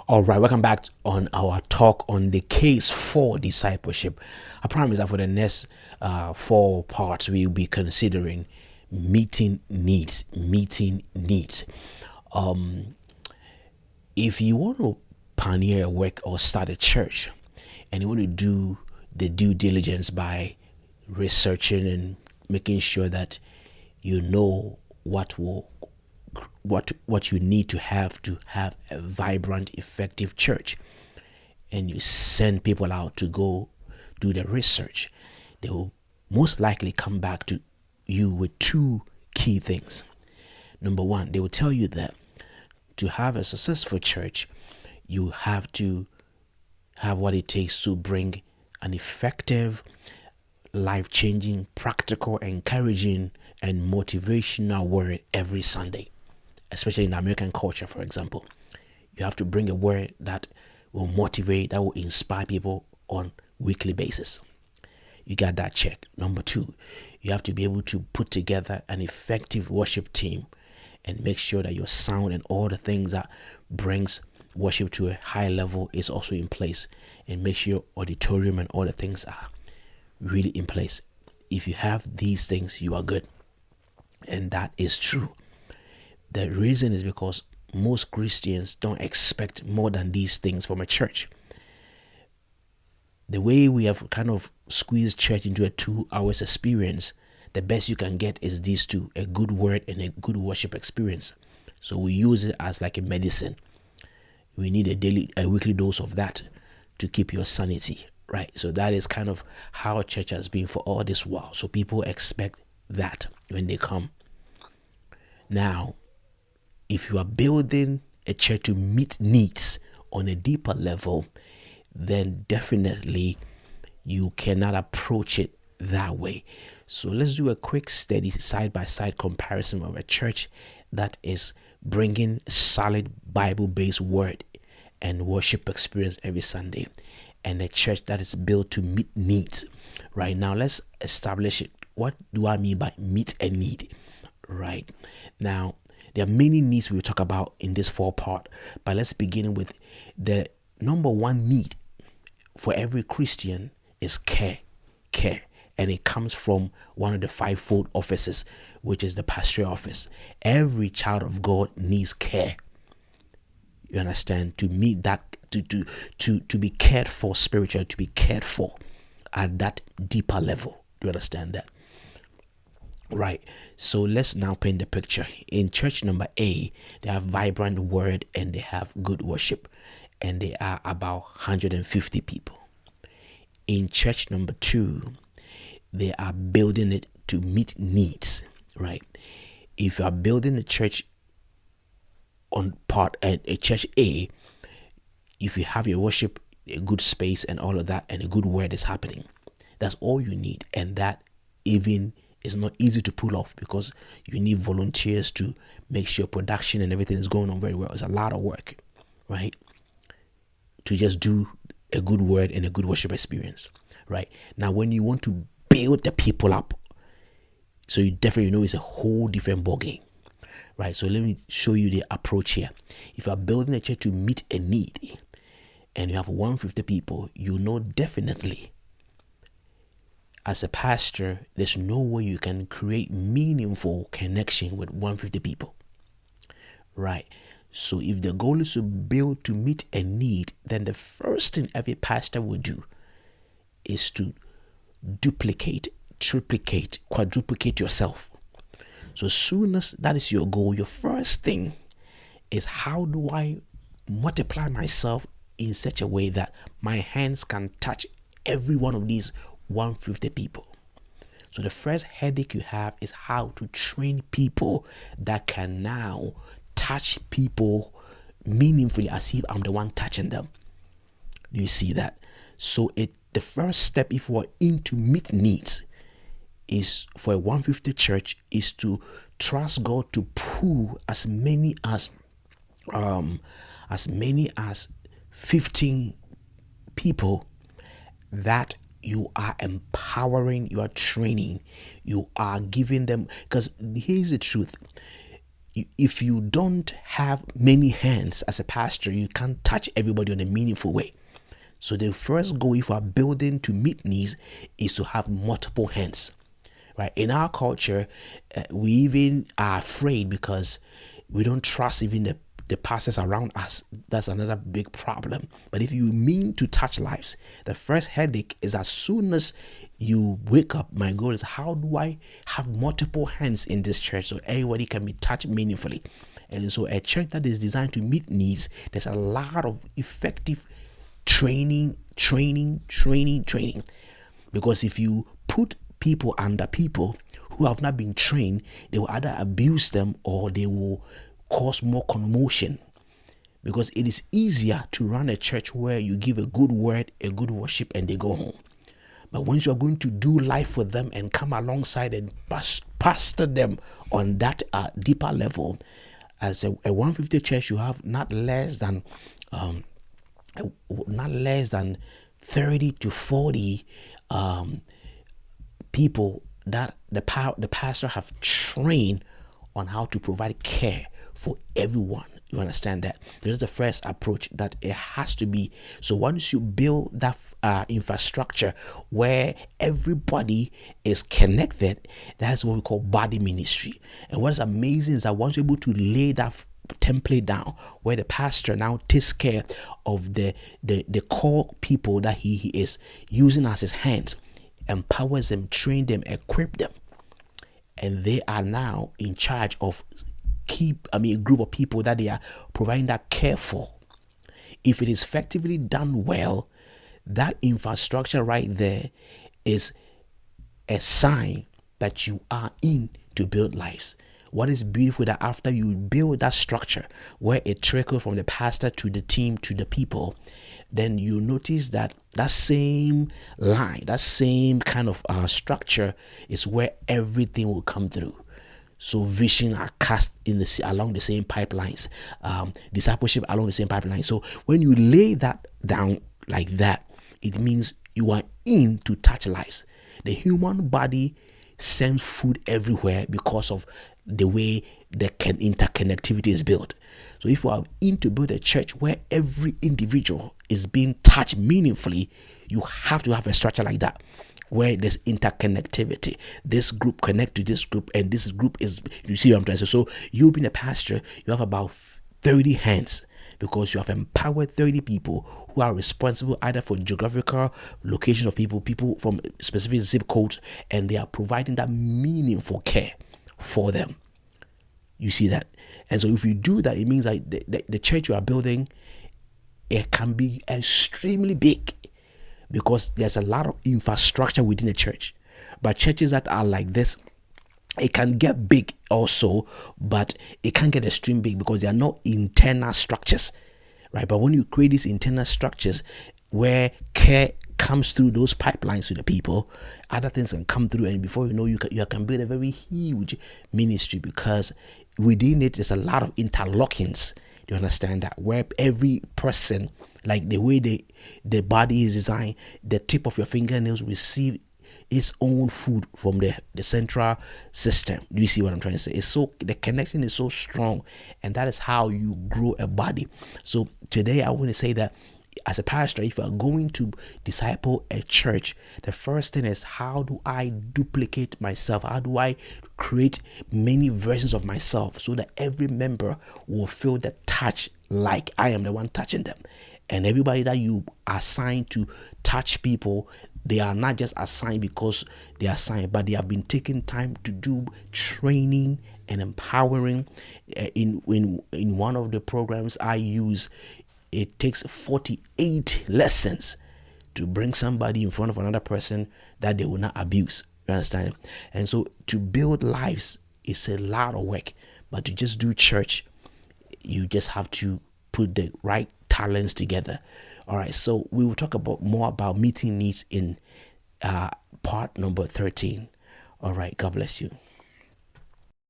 All right, welcome back on our talk on the case for discipleship. I promise that for the next four parts, we'll be considering meeting needs. Meeting needs. Um, if you want to pioneer a work or start a church, and you want to do the due diligence by researching and making sure that you know what you need to have a vibrant, effective church, and you send people out to go do the research, they will most likely come back to you with two key things. Number one, they will tell you that to have a successful church, you have to have what it takes to bring an effective, life changing, practical, encouraging, and motivational word every Sunday, especially in American culture, for example. You have to bring a word that will motivate, that will inspire people on weekly basis. You got that check. Number two, you have to be able to put together an effective worship team and make sure that your sound and all the things that brings worship to a high level is also in place, and make sure your auditorium and all the things are really in place. If you have these things, you are good. And that is true. The reason is because most Christians don't expect more than these things from a church. The way we have kind of squeezed church into a 2 hours experience, the best you can get is these two: a good word and a good worship experience. So we use it as like a medicine. We need a weekly dose of that to keep your sanity, right? So that is kind of how church has been for all this while. So people expect that when they come. Now, if you are building a church to meet needs on a deeper level, then definitely you cannot approach it that way. So let's do a quick steady side-by-side comparison of a church that is bringing solid Bible-based word and worship experience every Sunday, and a church that is built to meet needs. Right now, let's establish it. What do I mean by meet a need? Right now, there are many needs we'll talk about in this four part, but let's begin with the number one need for every Christian is care. And it comes from one of the fivefold offices, which is the pastoral office. Every child of God needs care. You understand? To meet that, to be cared for spiritually, to be cared for at that deeper level. Do you understand that? Right. So let's now paint the picture. In church number A, they have vibrant word and they have good worship, and they are about 150 people. In church number 2, they are building it to meet needs, right? If you are building a church on part a church A, if you have your worship, a good space and all of that, and a good word is happening, that's all you need. And that even is not easy to pull off, because you need volunteers to make sure production and everything is going on very well. It's a lot of work, right? To just do a good word and a good worship experience, right? Now, when you want to build the people up, so you definitely know it's a whole different ballgame, right? So let me show you the approach here. If you are building a church to meet a need and you have 150 people, you know definitely as a pastor, there's no way you can create meaningful connection with 150 people, right? So if the goal is to build to meet a need, then the first thing every pastor will do is to duplicate, triplicate, quadruplicate yourself. So as soon as that is your goal, your first thing is, how do I multiply myself in such a way that my hands can touch every one of these 150 people? So the first headache you have is how to train people that can now touch people meaningfully, as if I'm the one touching them. Do you see that? So the first step, if we're into meet needs, is for a 150 church is to trust God to pull as many as 15 people that you are empowering, you are training, you are giving them. Because here's the truth: if you don't have many hands as a pastor, you can't touch everybody in a meaningful way. So the first goal, if we are building to meet needs, is to have multiple hands, right? In our culture, we even are afraid because we don't trust even the pastors around us. That's another big problem. But if you mean to touch lives, the first headache is as soon as you wake up, my goal is, how do I have multiple hands in this church so everybody can be touched meaningfully? And so a church that is designed to meet needs, there's a lot of effective training. Because if you put people under people who have not been trained, they will either abuse them or they will cause more commotion. Because it is easier to run a church where you give a good word, a good worship, and they go home. But once you are going to do life for them and come alongside and pastor them on that deeper level, as a 150 church, you have not less than 30 to 40 people that the pastor have trained on how to provide care for everyone. You understand that? There's the first approach that it has to be. So once you build that infrastructure where everybody is connected, that's what we call body ministry. And what's amazing is that once you're able to lay that template down, where the pastor now takes care of the core people that he is using as his hands, empowers them, train them, equip them, and they are now in charge of a group of people that they are providing that care for. If it is effectively done well, that infrastructure right there is a sign that you are in to build lives. What is beautiful that after you build that structure where it trickles from the pastor to the team to the people, then you notice that that same line, that same kind of structure is where everything will come through. So vision are cast along the same pipelines, discipleship along the same pipeline. So when you lay that down like that, it means you are in to touch lives. The human body sends food everywhere because of the way the interconnectivity is built. So if you are in to build a church where every individual is being touched meaningfully, you have to have a structure like that, where there's interconnectivity. This group connect to this group, and this group is, you see what I'm trying to say? So you being a pastor, you have about 30 hands, because you have empowered 30 people who are responsible either for geographical location of people from specific zip codes, and they are providing that meaningful care for them. You see that? And so if you do that, it means that the church you are building, it can be extremely big, because there's a lot of infrastructure within the church. But churches that are like this, it can get big also, but it can't get extreme big because there are no internal structures, right? But when you create these internal structures where care comes through those pipelines to the people, other things can come through, and before you know, you can build a very huge ministry, because within it there's a lot of interlockings. Do you understand that? Where every person, like the way the body is designed, the tip of your fingernails receive its own food from the central system. Do you see what I'm trying to say? It's so, the connection is so strong, and that is how you grow a body. So today I want to say that as a pastor, if you are going to disciple a church, the first thing is, how do I duplicate myself? How do I create many versions of myself so that every member will feel the touch like I am the one touching them? And everybody that you assign to touch people, they are not just assigned because they are assigned, but they have been taking time to do training and empowering. In one of the programs I use, it takes 48 lessons to bring somebody in front of another person that they will not abuse. You understand? And so to build lives is a lot of work, but to just do church, you just have to put the right talents together. All right, so we will talk more about meeting needs in part number 13. All right, God bless you.